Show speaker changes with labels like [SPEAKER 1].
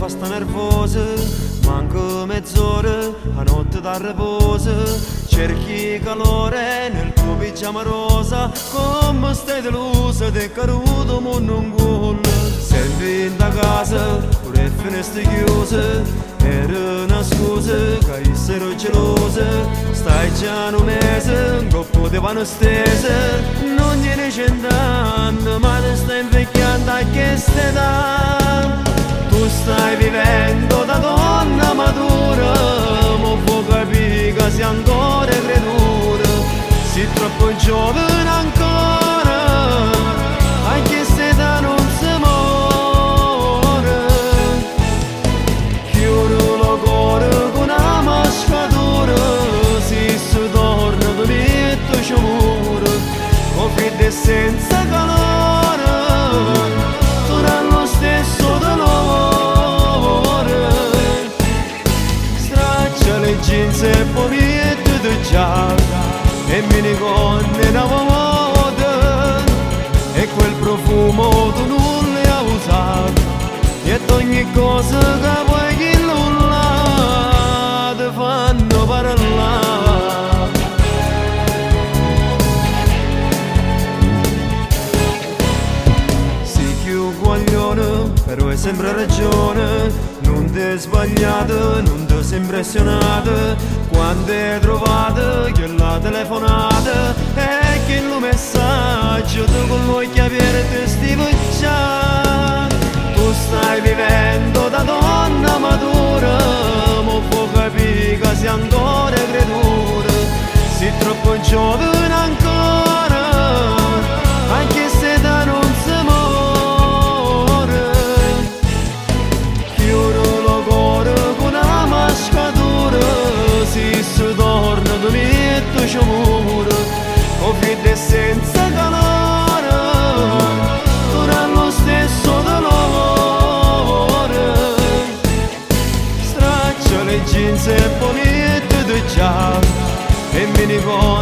[SPEAKER 1] fa sta nervosa, manco mezz'ora, a notte da riposo, cerchi calore nel tuo pigiama rosa, come stai delusa, ti è caduto mondo un gol. Senti in da casa, pure le finestre chiuse, era una scusa, che essero gelose, stai già un mese, un coppo di pane stese, non gliene cent'anni, ma ti stai invecchiando a che stai da. Tu stai vivendo da donna matura, ma può capire che sei ancora creatura, sei troppo giovane ancora, anche se da non si muore. Chiudo lo cuore con una mascatura, si torna da metto c'è muro, con freddo e senza calore, torna lo stesso dolore. Le jeans e poi di già e minigonne una moda e quel profumo tu non l'hai usato e ogni cosa che vuoi che nulla ti fanno parlare. Sei più guaglione però hai sempre ragione, non ti hai sbagliato, non ti sei impressionato quando hai trovato quella telefonata e che il messaggio tu con l'occhio aperto stai già. Tu stai vivendo da donna matura, ma può capire che sei ancora creatura, sei troppo giovane ancora, anche se da non si muore. Chiudo lo cuore con una mascatura, si torna da metto c'è muro, con freddo e senza calore, torna lo stesso dolore. Straccia le jeans e poi metto di già e mi ricordo